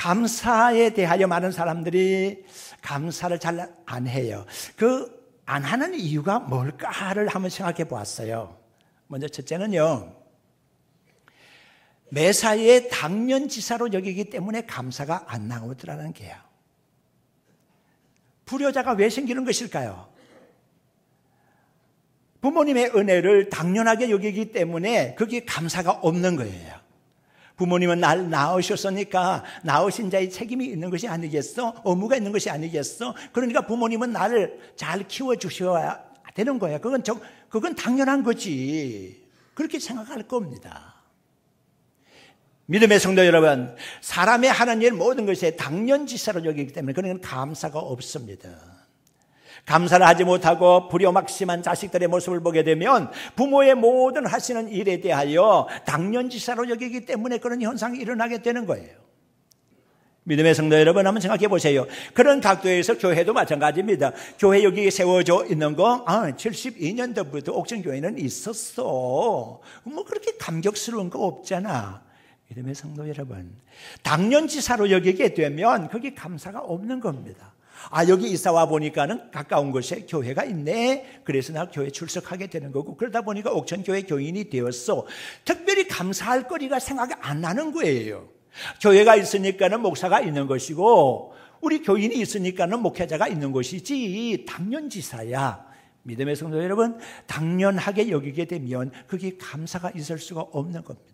감사에 대하여 많은 사람들이 감사를 잘 안 해요. 그 안 하는 이유가 뭘까를 한번 생각해 보았어요. 먼저 첫째는요, 매사에 당연지사로 여기기 때문에 감사가 안 나오더라는 게요. 불효자가 왜 생기는 것일까요? 부모님의 은혜를 당연하게 여기기 때문에 거기에 감사가 없는 거예요. 부모님은 날 낳으셨으니까 낳으신 자의 책임이 있는 것이 아니겠어? 의무가 있는 것이 아니겠어? 그러니까 부모님은 나를 잘 키워주셔야 되는 거야. 그건 당연한 거지. 그렇게 생각할 겁니다. 믿음의 성도 여러분, 사람의 하는 일 모든 것에 당연지사로 여기기 때문에 그런 감사가 없습니다. 감사를 하지 못하고 불효막심한 자식들의 모습을 보게 되면 부모의 모든 하시는 일에 대하여 당연지사로 여기기 때문에 그런 현상이 일어나게 되는 거예요. 믿음의 성도 여러분, 한번 생각해 보세요. 그런 각도에서 교회도 마찬가지입니다. 교회 여기 세워져 있는 거 72년도부터 옥천교회는 있었어. 뭐 그렇게 감격스러운 거 없잖아. 믿음의 성도 여러분, 당연지사로 여기게 되면 거기 감사가 없는 겁니다. 여기 이사 와 보니까는 가까운 곳에 교회가 있네. 그래서 나 교회 출석하게 되는 거고, 그러다 보니까 옥천교회 교인이 되었어. 특별히 감사할 거리가 생각이 안 나는 거예요. 교회가 있으니까는 목사가 있는 것이고, 우리 교인이 있으니까는 목회자가 있는 것이지 당연지사야. 믿음의 성도 여러분, 당연하게 여기게 되면 그게 감사가 있을 수가 없는 겁니다.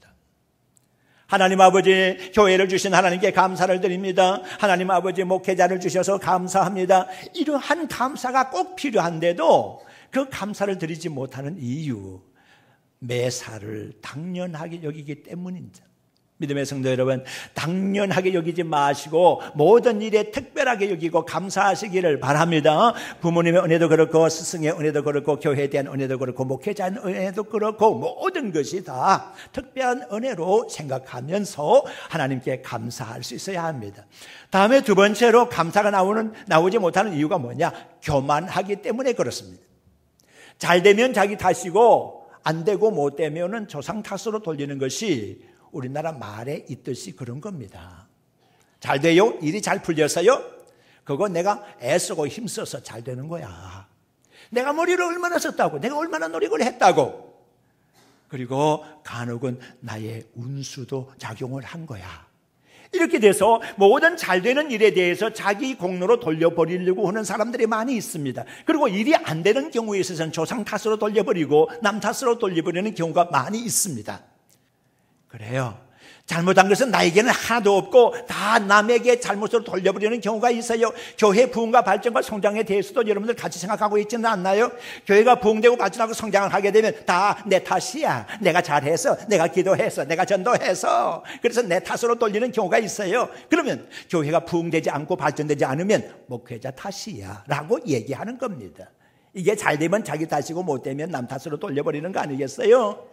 하나님 아버지, 교회를 주신 하나님께 감사를 드립니다. 하나님 아버지, 목회자를 주셔서 감사합니다. 이러한 감사가 꼭 필요한데도 그 감사를 드리지 못하는 이유, 매사를 당연하게 여기기 때문입니다. 믿음의 성도 여러분, 당연하게 여기지 마시고 모든 일에 특별하게 여기고 감사하시기를 바랍니다. 부모님의 은혜도 그렇고, 스승의 은혜도 그렇고, 교회에 대한 은혜도 그렇고, 목회자의 은혜도 그렇고, 모든 것이 다 특별한 은혜로 생각하면서 하나님께 감사할 수 있어야 합니다. 다음에 두 번째로 감사가 나오지 못하는 이유가 뭐냐? 교만하기 때문에 그렇습니다. 잘 되면 자기 탓이고, 안 되고 못 되면은 조상 탓으로 돌리는 것이 우리나라 말에 있듯이 그런 겁니다. 잘 돼요? 일이 잘 풀렸어요? 그거 내가 애쓰고 힘써서 잘 되는 거야. 내가 머리를 얼마나 썼다고, 내가 얼마나 노력을 했다고. 그리고 간혹은 나의 운수도 작용을 한 거야. 이렇게 돼서 모든 잘 되는 일에 대해서 자기 공로로 돌려버리려고 하는 사람들이 많이 있습니다. 그리고 일이 안 되는 경우에 있어서는 조상 탓으로 돌려버리고 남 탓으로 돌려버리는 경우가 많이 있습니다. 그래요. 잘못한 것은 나에게는 하나도 없고 다 남에게 잘못으로 돌려버리는 경우가 있어요. 교회 부흥과 발전과 성장에 대해서도 여러분들 같이 생각하고 있지는 않나요? 교회가 부흥되고 발전하고 성장을 하게 되면 다 내 탓이야. 내가 잘해서, 내가 기도해서, 내가 전도해서, 그래서 내 탓으로 돌리는 경우가 있어요. 그러면 교회가 부흥되지 않고 발전되지 않으면 목회자 탓이야 라고 얘기하는 겁니다. 이게 잘 되면 자기 탓이고 못 되면 남 탓으로 돌려버리는 거 아니겠어요?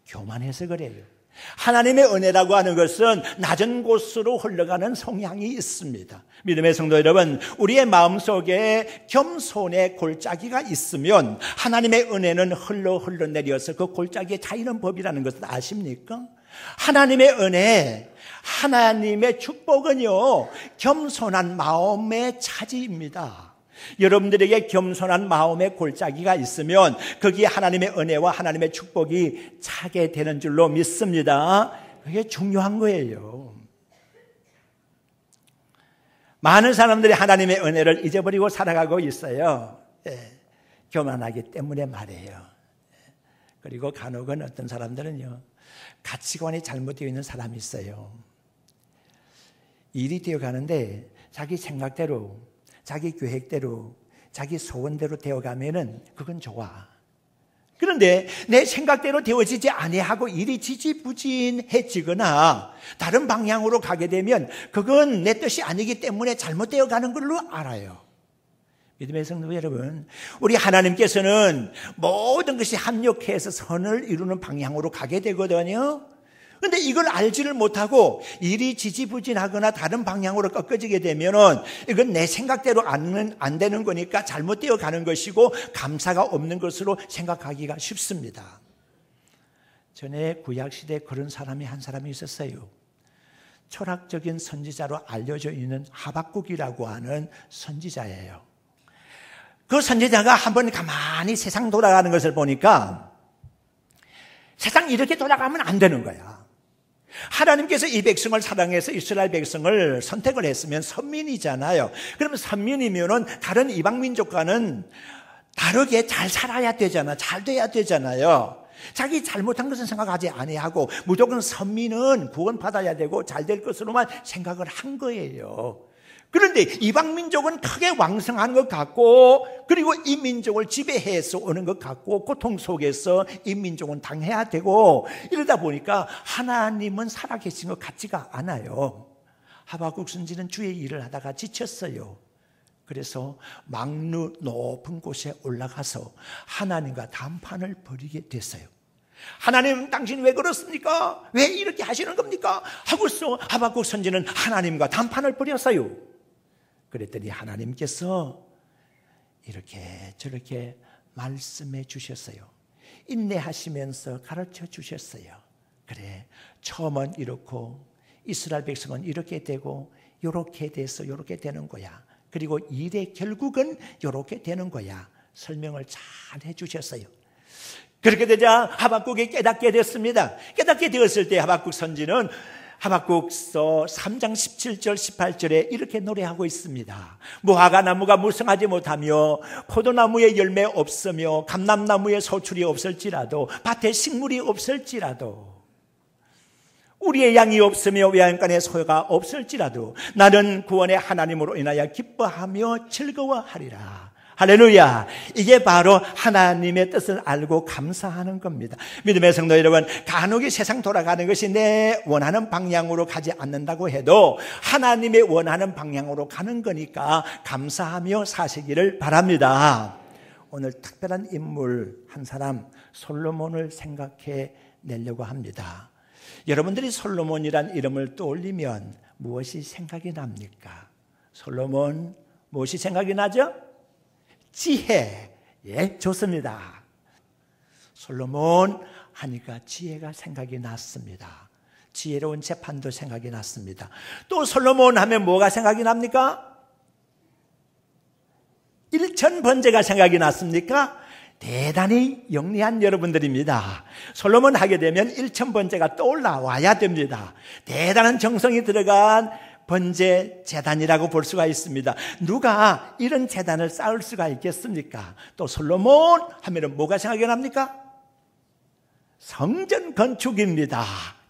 교만해서 그래요. 하나님의 은혜라고 하는 것은 낮은 곳으로 흘러가는 성향이 있습니다. 믿음의 성도 여러분, 우리의 마음속에 겸손의 골짜기가 있으면 하나님의 은혜는 흘러내려서 그 골짜기에 차이는 법이라는 것을 아십니까? 하나님의 은혜, 하나님의 축복은요, 겸손한 마음의 차지입니다. 여러분들에게 겸손한 마음의 골짜기가 있으면 거기에 하나님의 은혜와 하나님의 축복이 차게 되는 줄로 믿습니다. 그게 중요한 거예요. 많은 사람들이 하나님의 은혜를 잊어버리고 살아가고 있어요. 교만하기 때문에 말이에요. 그리고 간혹은 어떤 사람들은요, 가치관이 잘못되어 있는 사람이 있어요. 일이 되어 가는데 자기 생각대로, 자기 계획대로, 자기 소원대로 되어가면은 그건 좋아. 그런데 내 생각대로 되어지지 아니하고 일이 지지부진해지거나 다른 방향으로 가게 되면 그건 내 뜻이 아니기 때문에 잘못되어 가는 걸로 알아요. 믿음의 성도 여러분, 우리 하나님께서는 모든 것이 합력해서 선을 이루는 방향으로 가게 되거든요. 그런데 이걸 알지를 못하고 일이 지지부진하거나 다른 방향으로 꺾어지게 되면은 이건 내 생각대로 안 되는 거니까 잘못되어 가는 것이고 감사가 없는 것으로 생각하기가 쉽습니다. 전에 구약시대에 그런 사람이 한 사람이 있었어요. 철학적인 선지자로 알려져 있는 하박국이라고 하는 선지자예요. 그 선지자가 한번 가만히 세상 돌아가는 것을 보니까 세상 이렇게 돌아가면 안 되는 거야. 하나님께서 이 백성을 사랑해서 이스라엘 백성을 선택을 했으면 선민이잖아요. 그러면 선민이면은 다른 이방 민족과는 다르게 잘 살아야 되잖아. 잘 돼야 되잖아요. 자기 잘못한 것은 생각하지 아니하고 무조건 선민은 구원받아야 되고 잘 될 것으로만 생각을 한 거예요. 그런데 이방 민족은 크게 왕성한 것 같고, 그리고 이 민족을 지배해서 오는 것 같고, 고통 속에서 이 민족은 당해야 되고, 이러다 보니까 하나님은 살아계신 것 같지가 않아요. 하박국 선지는 주의 일을 하다가 지쳤어요. 그래서 망루 높은 곳에 올라가서 하나님과談판을 벌이게 됐어요. 하나님, 당신 왜 그렇습니까? 왜 이렇게 하시는 겁니까? 하고서 하박국 선지는 하나님과談판을 벌였어요. 그랬더니 하나님께서 이렇게 저렇게 말씀해 주셨어요. 인내하시면서 가르쳐 주셨어요. 그래, 처음은 이렇고 이스라엘 백성은 이렇게 되고 이렇게 돼서 이렇게 되는 거야. 그리고 일의 결국은 이렇게 되는 거야. 설명을 잘 해주셨어요. 그렇게 되자 하박국이 깨닫게 됐습니다. 깨닫게 되었을 때 하박국 선지는 하박국서 3장 17절 18절에 이렇게 노래하고 있습니다. 무화과 나무가 무성하지 못하며 포도나무에 열매 없으며 감람나무에 소출이 없을지라도 밭에 식물이 없을지라도 우리의 양이 없으며 외양간에 소가 없을지라도 나는 구원의 하나님으로 인하여 기뻐하며 즐거워하리라. 할렐루야. 이게 바로 하나님의 뜻을 알고 감사하는 겁니다. 믿음의 성도 여러분, 간혹이 세상 돌아가는 것이 내 원하는 방향으로 가지 않는다고 해도 하나님의 원하는 방향으로 가는 거니까 감사하며 사시기를 바랍니다. 오늘 특별한 인물 한 사람, 솔로몬을 생각해 내려고 합니다. 여러분들이 솔로몬이란 이름을 떠올리면 무엇이 생각이 납니까? 솔로몬, 무엇이 생각이 나죠? 지혜. 예, 좋습니다. 솔로몬 하니까 지혜가 생각이 났습니다. 지혜로운 재판도 생각이 났습니다. 또 솔로몬 하면 뭐가 생각이 납니까? 일천번제가 생각이 났습니까? 대단히 영리한 여러분들입니다. 솔로몬 하게 되면 일천번제가 떠올라와야 됩니다. 대단한 정성이 들어간 번제 제단이라고 볼 수가 있습니다. 누가 이런 제단을 쌓을 수가 있겠습니까? 또 솔로몬 하면은 뭐가 생각이 납니까? 성전 건축입니다.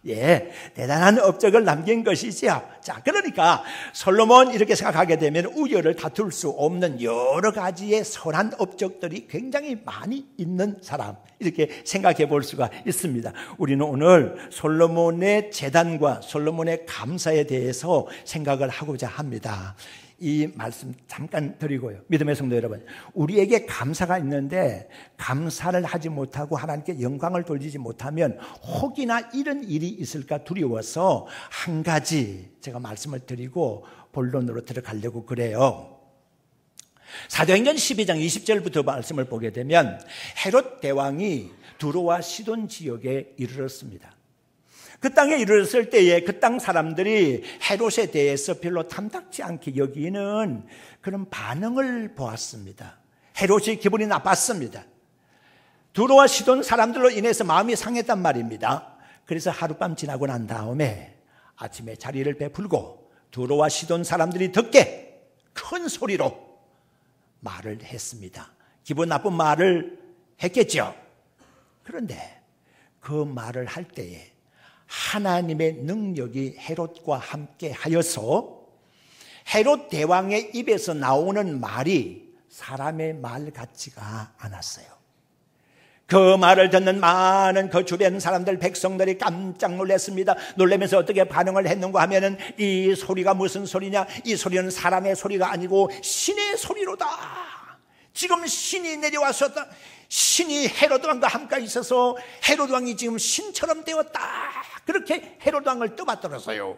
예, 대단한 업적을 남긴 것이지요. 자, 그러니까 솔로몬 이렇게 생각하게 되면 우열을 다툴 수 없는 여러 가지의 선한 업적들이 굉장히 많이 있는 사람, 이렇게 생각해 볼 수가 있습니다. 우리는 오늘 솔로몬의 제단과 솔로몬의 감사에 대해서 생각을 하고자 합니다. 이 말씀 잠깐 드리고요. 믿음의 성도 여러분, 우리에게 감사가 있는데 감사를 하지 못하고 하나님께 영광을 돌리지 못하면 혹이나 이런 일이 있을까 두려워서 한 가지 제가 말씀을 드리고 본론으로 들어가려고 그래요. 사도행전 12장 20절부터 말씀을 보게 되면 헤롯 대왕이 두로와 시돈 지역에 이르렀습니다. 그 땅에 이르렀을 때에 그 땅 사람들이 헤롯에 대해서 별로 탐탁지 않게 여기는 그런 반응을 보았습니다. 헤롯이 기분이 나빴습니다. 두로와 시돈 사람들로 인해서 마음이 상했단 말입니다. 그래서 하룻밤 지나고 난 다음에 아침에 자리를 베풀고 두로와 시돈 사람들이 듣게 큰 소리로 말을 했습니다. 기분 나쁜 말을 했겠죠. 그런데 그 말을 할 때에 하나님의 능력이 헤롯과 함께 하여서 헤롯 대왕의 입에서 나오는 말이 사람의 말 같지가 않았어요. 그 말을 듣는 많은 그 주변 사람들, 백성들이 깜짝 놀랐습니다. 놀라면서 어떻게 반응을 했는가 하면은 이 소리가 무슨 소리냐? 이 소리는 사람의 소리가 아니고 신의 소리로다. 지금 신이 내려왔었다. 신이 헤롯 왕과 함께 있어서 헤롯 왕이 지금 신처럼 되었다. 그렇게 헤롯 왕을 떠받들었어요.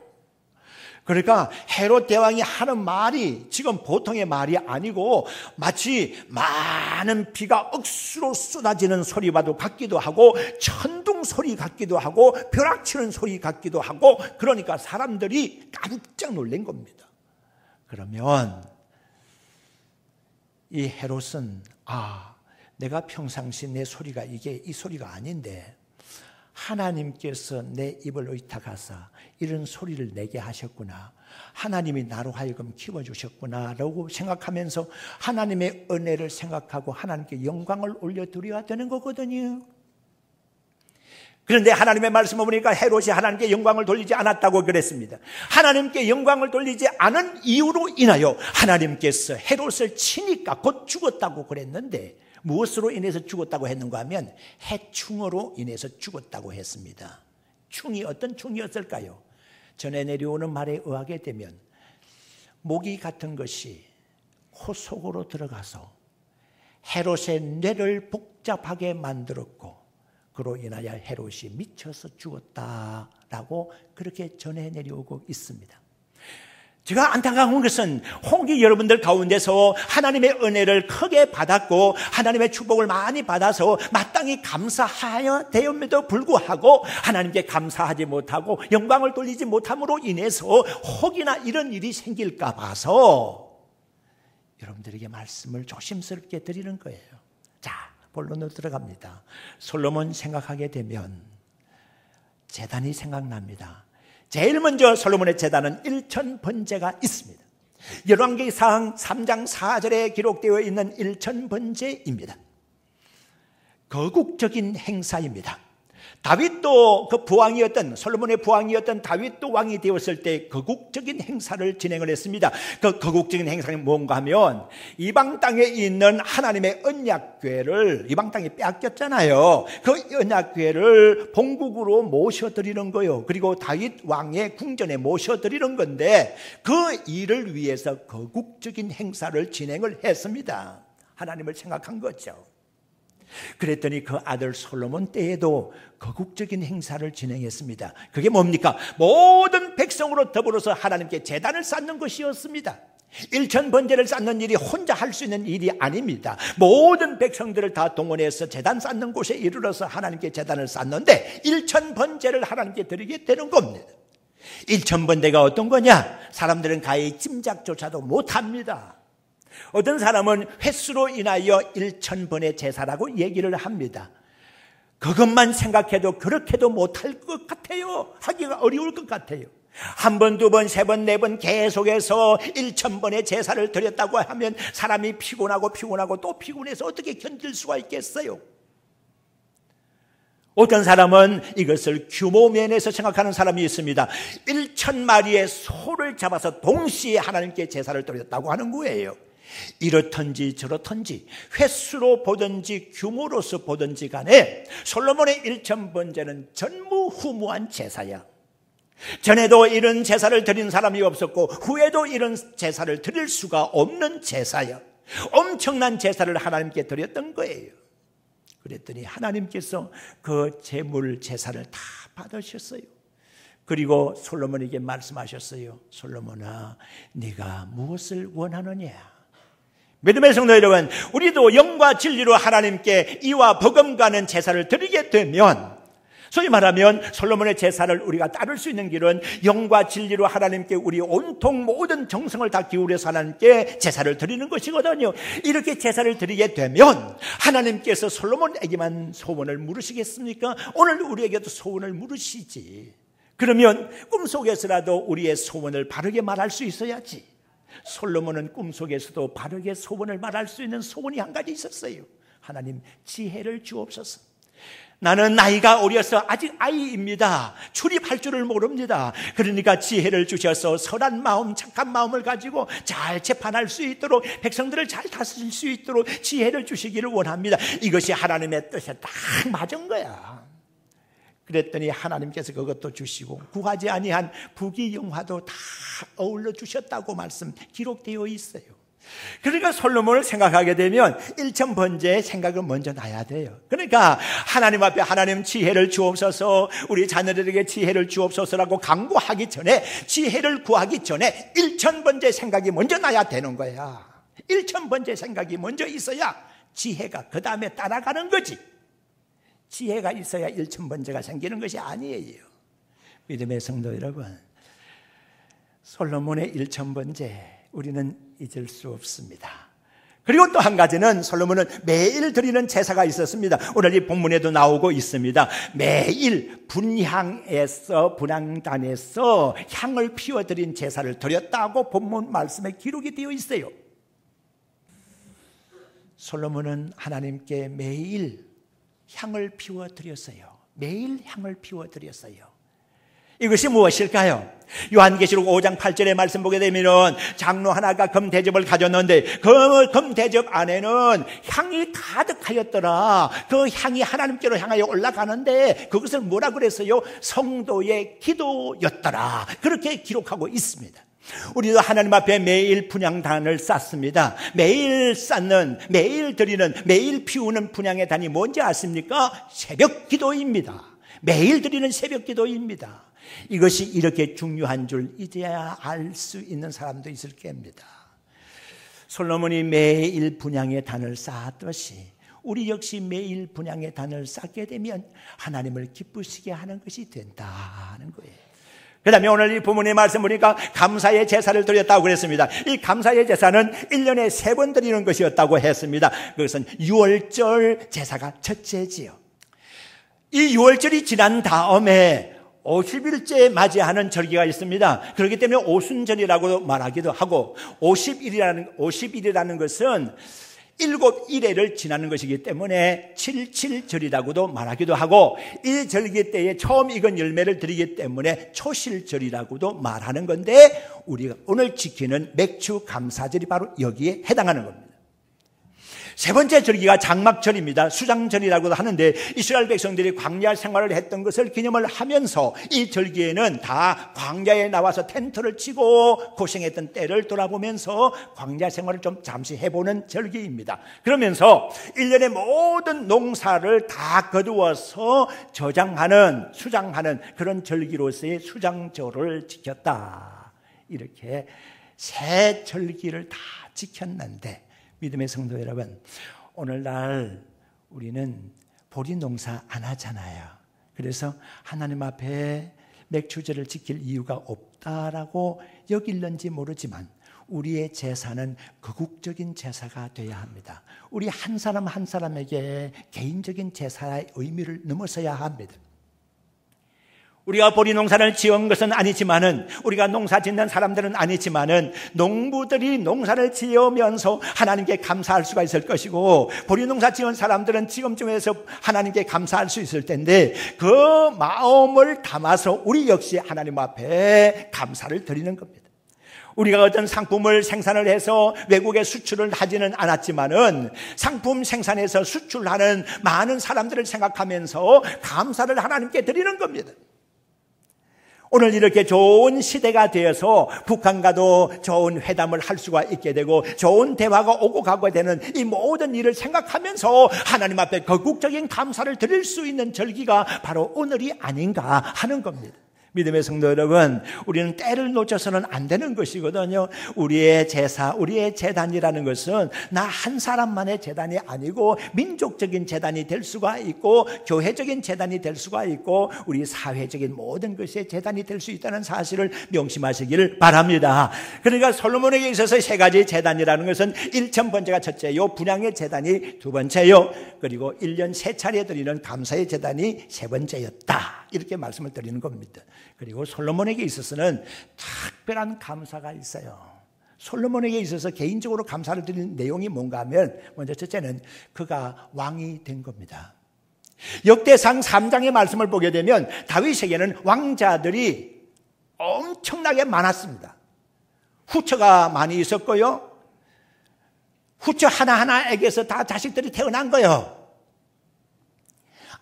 그러니까 헤롯 대왕이 하는 말이 지금 보통의 말이 아니고 마치 많은 비가 억수로 쏟아지는 소리와도 같기도 하고 천둥 소리 같기도 하고 벼락치는 소리 같기도 하고 그러니까 사람들이 깜짝 놀란 겁니다. 그러면 이 헤롯은 내가 평상시 내 소리가 이게 이 소리가 아닌데 하나님께서 내 입을 의탁하사 이런 소리를 내게 하셨구나. 하나님이 나로 하여금 키워주셨구나 라고 생각하면서 하나님의 은혜를 생각하고 하나님께 영광을 올려드려야 되는 거거든요. 그런데 하나님의 말씀을 보니까 헤롯이 하나님께 영광을 돌리지 않았다고 그랬습니다. 하나님께 영광을 돌리지 않은 이유로 인하여 하나님께서 헤롯을 치니까 곧 죽었다고 그랬는데 무엇으로 인해서 죽었다고 했는가 하면 해충으로 인해서 죽었다고 했습니다. 충이 어떤 충이었을까요? 전해 내려오는 말에 의하게 되면 모기 같은 것이 코 속으로 들어가서 헤롯의 뇌를 복잡하게 만들었고 그로 인하여 헤롯이 미쳐서 죽었다라고 그렇게 전해 내려오고 있습니다. 제가 안타까운 것은 혹이 여러분들 가운데서 하나님의 은혜를 크게 받았고 하나님의 축복을 많이 받아서 마땅히 감사하여 되었음에도 불구하고 하나님께 감사하지 못하고 영광을 돌리지 못함으로 인해서 혹이나 이런 일이 생길까 봐서 여러분들에게 말씀을 조심스럽게 드리는 거예요. 자, 본론으로 들어갑니다. 솔로몬 생각하게 되면 제단이 생각납니다. 제일 먼저 솔로몬의 제단은 일천번제가 있습니다. 열왕기상 3장 4절에 기록되어 있는 일천번제입니다. 거국적인 행사입니다. 다윗도 그 부왕이었던 솔로몬의 부왕이었던 다윗도 왕이 되었을 때 거국적인 행사를 진행을 했습니다. 그 거국적인 행사는 뭔가 하면 이방 땅에 있는 하나님의 언약궤를 이방 땅에 빼앗겼잖아요. 그 언약궤를 본국으로 모셔드리는 거예요. 그리고 다윗 왕의 궁전에 모셔드리는 건데 그 일을 위해서 거국적인 행사를 진행을 했습니다. 하나님을 생각한 거죠. 그랬더니 그 아들 솔로몬 때에도 거국적인 행사를 진행했습니다. 그게 뭡니까? 모든 백성으로 더불어서 하나님께 제단을 쌓는 것이었습니다. 일천번제를 쌓는 일이 혼자 할 수 있는 일이 아닙니다. 모든 백성들을 다 동원해서 제단 쌓는 곳에 이르러서 하나님께 제단을 쌓는데 일천번제를 하나님께 드리게 되는 겁니다. 일천번제가 어떤 거냐? 사람들은 가히 짐작조차도 못합니다. 어떤 사람은 횟수로 인하여 1000번의 제사라고 얘기를 합니다. 그것만 생각해도 그렇게도 못할 것 같아요. 하기가 어려울 것 같아요. 한 번, 두 번, 세 번, 네 번 계속해서 1000번의 제사를 드렸다고 하면 사람이 피곤하고 또 피곤해서 어떻게 견딜 수가 있겠어요? 어떤 사람은 이것을 규모 면에서 생각하는 사람이 있습니다. 1000마리의 소를 잡아서 동시에 하나님께 제사를 드렸다고 하는 거예요. 이렇든지 저렇든지 횟수로 보든지 규모로서 보든지 간에 솔로몬의 1000번제는 전무후무한 제사야. 전에도 이런 제사를 드린 사람이 없었고 후에도 이런 제사를 드릴 수가 없는 제사야. 엄청난 제사를 하나님께 드렸던 거예요. 그랬더니 하나님께서 그 제물 제사를 다 받으셨어요. 그리고 솔로몬에게 말씀하셨어요. 솔로몬아, 네가 무엇을 원하느냐? 믿음의 성도 여러분, 우리도 영과 진리로 하나님께 이와 버금가는 제사를 드리게 되면, 소위 말하면 솔로몬의 제사를 우리가 따를 수 있는 길은 영과 진리로 하나님께 우리 온통 모든 정성을 다 기울여서 하나님께 제사를 드리는 것이거든요. 이렇게 제사를 드리게 되면 하나님께서 솔로몬에게만 소원을 물으시겠습니까? 오늘 우리에게도 소원을 물으시지. 그러면 꿈속에서라도 우리의 소원을 바르게 말할 수 있어야지. 솔로몬은 꿈속에서도 바르게 소원을 말할 수 있는 소원이 한 가지 있었어요. 하나님, 지혜를 주옵소서. 나는 나이가 어려서 아직 아이입니다. 출입할 줄을 모릅니다. 그러니까 지혜를 주셔서 선한 마음, 착한 마음을 가지고 잘 재판할 수 있도록, 백성들을 잘 다스릴 수 있도록 지혜를 주시기를 원합니다. 이것이 하나님의 뜻에 딱 맞은 거야. 그랬더니 하나님께서 그것도 주시고 구하지 아니한 부귀영화도 다 어울러 주셨다고 말씀 기록되어 있어요. 그러니까 솔로몬을 생각하게 되면 일천번제의 생각을 먼저 놔야 돼요. 그러니까 하나님 앞에 하나님 지혜를 주옵소서, 우리 자녀들에게 지혜를 주옵소서라고 간구하기 전에, 지혜를 구하기 전에 일천번제 생각이 먼저 나야 되는 거야. 일천번제 생각이 먼저 있어야 지혜가 그 다음에 따라가는 거지. 지혜가 있어야 일천번제가 생기는 것이 아니에요. 믿음의 성도 여러분, 솔로몬의 일천번제 우리는 잊을 수 없습니다. 그리고 또 한 가지는 솔로몬은 매일 드리는 제사가 있었습니다. 오늘 이 본문에도 나오고 있습니다. 매일 분향단에서 향을 피워드린 제사를 드렸다고 본문 말씀에 기록이 되어 있어요. 솔로몬은 하나님께 매일 향을 피워드렸어요. 매일 향을 피워드렸어요. 이것이 무엇일까요? 요한계시록 5장 8절의 말씀 보게 되면 장로 하나가 금대접을 가졌는데 그 금대접 안에는 향이 가득하였더라. 그 향이 하나님께로 향하여 올라가는데 그것을 뭐라 그랬어요? 성도의 기도였더라. 그렇게 기록하고 있습니다. 우리도 하나님 앞에 매일 분향단을 쌓습니다. 매일 쌓는, 매일 드리는, 매일 피우는 분향의 단이 뭔지 아십니까? 새벽 기도입니다. 매일 드리는 새벽 기도입니다. 이것이 이렇게 중요한 줄 이제야 알 수 있는 사람도 있을 겁니다. 솔로몬이 매일 분향의 단을 쌓았듯이 우리 역시 매일 분향의 단을 쌓게 되면 하나님을 기쁘시게 하는 것이 된다는 거예요. 그 다음에 오늘 이 본문의 말씀 보니까 감사의 제사를 드렸다고 그랬습니다. 이 감사의 제사는 1년에 3번 드리는 것이었다고 했습니다. 그것은 유월절 제사가 첫째지요. 이 유월절이 지난 다음에 50일째 맞이하는 절기가 있습니다. 그렇기 때문에 오순절이라고 말하기도 하고 50일이라는 것은 7일회를 지나는 것이기 때문에 77절이라고도 말하기도 하고 이 절기 때에 처음 익은 열매를 드리기 때문에 초실절이라고도 말하는 건데 우리가 오늘 지키는 맥주 감사절이 바로 여기에 해당하는 겁니다. 세 번째 절기가 장막절입니다. 수장절이라고도 하는데 이스라엘 백성들이 광야 생활을 했던 것을 기념을 하면서 이 절기에는 다 광야에 나와서 텐트를 치고 고생했던 때를 돌아보면서 광야 생활을 좀 잠시 해보는 절기입니다. 그러면서 1년의 모든 농사를 다 거두어서 저장하는, 수장하는 그런 절기로서의 수장절을 지켰다. 이렇게 세 절기를 다 지켰는데 믿음의 성도 여러분, 오늘날 우리는 보리 농사 안 하잖아요. 그래서 하나님 앞에 맥주제를 지킬 이유가 없다라고 여길는지 모르지만 우리의 제사는 거국적인 제사가 되어야 합니다. 우리 한 사람 한 사람에게 개인적인 제사의 의미를 넘어서야 합니다. 우리가 보리 농사를 지은 것은 아니지만은, 우리가 농사 짓는 사람들은 아니지만은, 농부들이 농사를 지으면서 하나님께 감사할 수가 있을 것이고, 보리 농사 지은 사람들은 지금쯤에서 하나님께 감사할 수 있을 텐데, 그 마음을 담아서 우리 역시 하나님 앞에 감사를 드리는 겁니다. 우리가 어떤 상품을 생산을 해서 외국에 수출을 하지는 않았지만은 상품 생산해서 수출하는 많은 사람들을 생각하면서 감사를 하나님께 드리는 겁니다. 오늘 이렇게 좋은 시대가 되어서 북한과도 좋은 회담을 할 수가 있게 되고 좋은 대화가 오고 가고 되는 이 모든 일을 생각하면서 하나님 앞에 거국적인 감사를 드릴 수 있는 절기가 바로 오늘이 아닌가 하는 겁니다. 믿음의 성도 여러분, 우리는 때를 놓쳐서는 안 되는 것이거든요. 우리의 제사, 우리의 제단이라는 것은 나 한 사람만의 제단이 아니고 민족적인 제단이 될 수가 있고 교회적인 제단이 될 수가 있고 우리 사회적인 모든 것의 제단이 될 수 있다는 사실을 명심하시기를 바랍니다. 그러니까 솔로몬에게 있어서 세 가지 제단이라는 것은 1000번째가 첫째요, 분향의 제단이 두 번째요, 그리고 1년 3차례 드리는 감사의 제단이 세 번째였다. 이렇게 말씀을 드리는 겁니다. 그리고 솔로몬에게 있어서는 특별한 감사가 있어요. 솔로몬에게 있어서 개인적으로 감사를 드리는 내용이 뭔가 하면 먼저 첫째는 그가 왕이 된 겁니다. 역대상 3장의 말씀을 보게 되면 다윗에게는 왕자들이 엄청나게 많았습니다. 후처가 많이 있었고요. 후처 하나하나에게서 다 자식들이 태어난 거예요.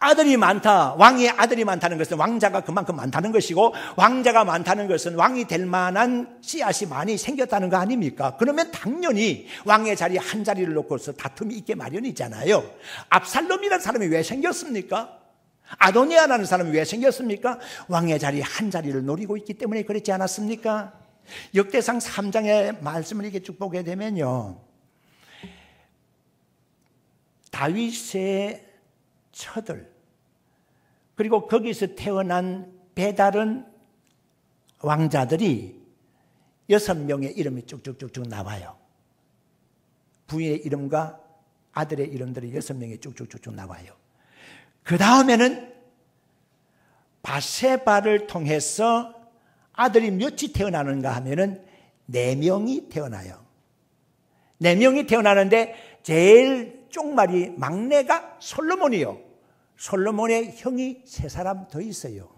아들이 많다. 왕의 아들이 많다는 것은 왕자가 그만큼 많다는 것이고, 왕자가 많다는 것은 왕이 될 만한 씨앗이 많이 생겼다는 거 아닙니까? 그러면 당연히 왕의 자리 한 자리를 놓고서 다툼이 있게 마련이잖아요. 압살롬이라는 사람이 왜 생겼습니까? 아도니아라는 사람이 왜 생겼습니까? 왕의 자리 한 자리를 노리고 있기 때문에 그렇지 않았습니까? 역대상 3장의 말씀을 이렇게 쭉 보게 되면요, 다윗의 처들, 그리고 거기서 태어난 배다른 왕자들이 6명의 이름이 쭉쭉쭉쭉 나와요. 부인의 이름과 아들의 이름들이 6명이 쭉쭉쭉쭉 나와요. 그 다음에는 바세바를 통해서 아들이 몇이 태어나는가 하면은 4명이 태어나요. 4명이 태어나는데 제일 쪽말이 막내가 솔로몬이요. 솔로몬의 형이 3사람 더 있어요.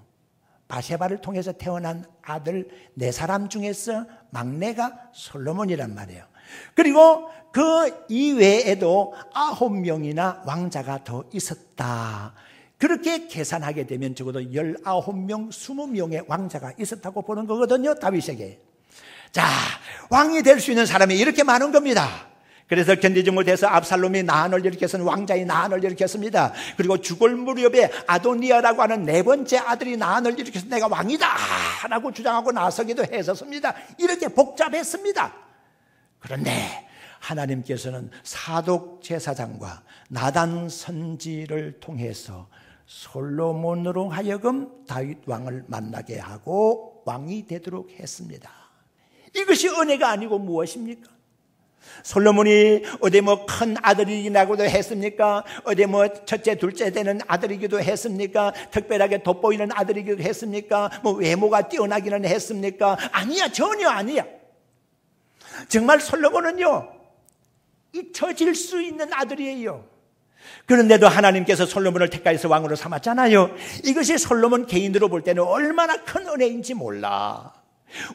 바세바를 통해서 태어난 아들 4사람 중에서 막내가 솔로몬이란 말이에요. 그리고 그 이외에도 9명이나 왕자가 더 있었다. 그렇게 계산하게 되면 적어도 19명, 20명의 왕자가 있었다고 보는 거거든요, 다윗에게. 자, 왕이 될 수 있는 사람이 이렇게 많은 겁니다. 그래서 견디지 못해서 압살롬이 난을 일으켰으니 왕자의 난을 일으켰습니다. 그리고 죽을 무렵에 아도니아라고 하는 4번째 아들이 난을 일으켜서 내가 왕이다 라고 주장하고 나서기도 했었습니다. 이렇게 복잡했습니다. 그런데 하나님께서는 사독 제사장과 나단 선지를 통해서 솔로몬으로 하여금 다윗 왕을 만나게 하고 왕이 되도록 했습니다. 이것이 은혜가 아니고 무엇입니까? 솔로몬이 어디 큰 아들이라고도 했습니까? 어디 첫째, 둘째 되는 아들이기도 했습니까? 특별하게 돋보이는 아들이기도 했습니까? 외모가 뛰어나기는 했습니까? 아니야, 전혀 아니야. 정말 솔로몬은요, 잊혀질 수 있는 아들이에요. 그런데도 하나님께서 솔로몬을 택하여서 왕으로 삼았잖아요. 이것이 솔로몬 개인으로 볼 때는 얼마나 큰 은혜인지 몰라.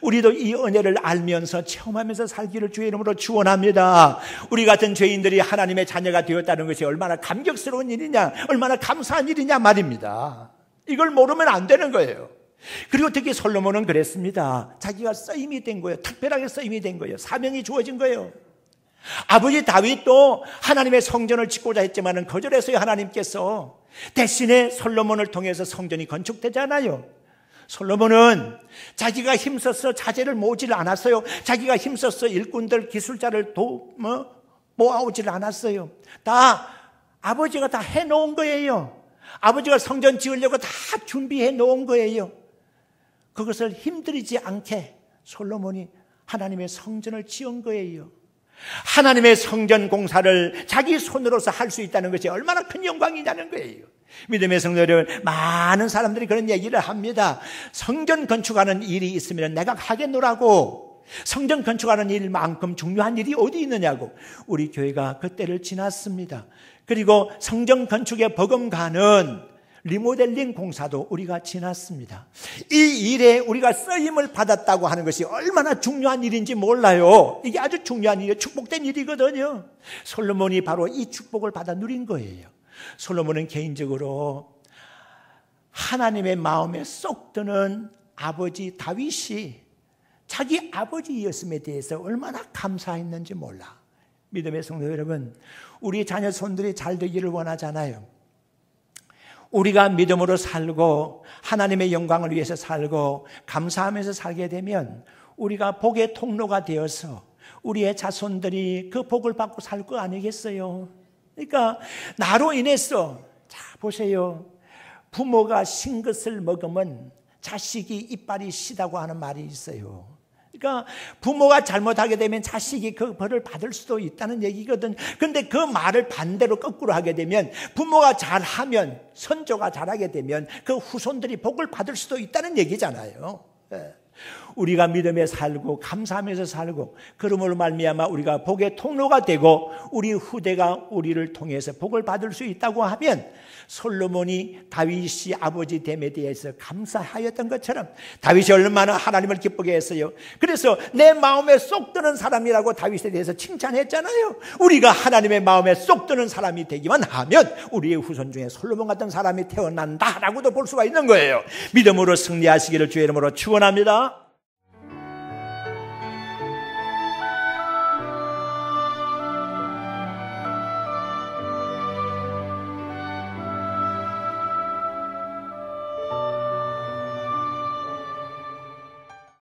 우리도 이 은혜를 알면서 체험하면서 살기를 주의 이름으로 축원합니다. 우리 같은 죄인들이 하나님의 자녀가 되었다는 것이 얼마나 감격스러운 일이냐, 얼마나 감사한 일이냐 말입니다. 이걸 모르면 안 되는 거예요. 그리고 특히 솔로몬은 그랬습니다. 자기가 쓰임이 된 거예요. 특별하게 쓰임이 된 거예요. 사명이 주어진 거예요. 아버지 다윗도 하나님의 성전을 짓고자 했지만 거절했어요. 하나님께서 대신에 솔로몬을 통해서 성전이 건축되잖아요. 솔로몬은 자기가 힘써서 자재를 모으질 않았어요. 자기가 힘써서 일꾼들, 기술자를 모아오질 않았어요. 다 아버지가 다 해놓은 거예요. 아버지가 성전 지으려고 다 준비해 놓은 거예요. 그것을 힘들이지 않게 솔로몬이 하나님의 성전을 지은 거예요. 하나님의 성전 공사를 자기 손으로서 할 수 있다는 것이 얼마나 큰 영광이냐는 거예요. 믿음의 성도 여러분, 많은 사람들이 그런 얘기를 합니다. 성전 건축하는 일이 있으면 내가 하겠노라고. 성전 건축하는 일만큼 중요한 일이 어디 있느냐고. 우리 교회가 그때를 지났습니다. 그리고 성전 건축에 버금가는 리모델링 공사도 우리가 지났습니다. 이 일에 우리가 쓰임을 받았다고 하는 것이 얼마나 중요한 일인지 몰라요. 이게 아주 중요한 일이에요. 축복된 일이거든요. 솔로몬이 바로 이 축복을 받아 누린 거예요. 솔로몬은 개인적으로 하나님의 마음에 쏙 드는 아버지 다윗이 자기 아버지였음에 대해서 얼마나 감사했는지 몰라. 믿음의 성도 여러분, 우리 자녀 손들이 잘 되기를 원하잖아요. 우리가 믿음으로 살고 하나님의 영광을 위해서 살고 감사하면서 살게 되면 우리가 복의 통로가 되어서 우리의 자손들이 그 복을 받고 살 거 아니겠어요? 그러니까 나로 인해서, 자 보세요, 부모가 신 것을 먹으면 자식이 이빨이 시다고 하는 말이 있어요. 그러니까 부모가 잘못하게 되면 자식이 그 벌을 받을 수도 있다는 얘기거든. 그런데 그 말을 반대로 거꾸로 하게 되면 부모가 잘하면, 선조가 잘하게 되면 그 후손들이 복을 받을 수도 있다는 얘기잖아요. 우리가 믿음에 살고 감사하면서 살고 그러므로 말미암아 우리가 복의 통로가 되고 우리 후대가 우리를 통해서 복을 받을 수 있다고 하면 솔로몬이 다윗이 아버지 됨에 대해서 감사하였던 것처럼 다윗이 얼마나 하나님을 기쁘게 했어요. 그래서 내 마음에 쏙 드는 사람이라고 다윗에 대해서 칭찬했잖아요. 우리가 하나님의 마음에 쏙 드는 사람이 되기만 하면 우리의 후손 중에 솔로몬 같은 사람이 태어난다라고도 볼 수가 있는 거예요. 믿음으로 승리하시기를 주의 이름으로 축원합니다.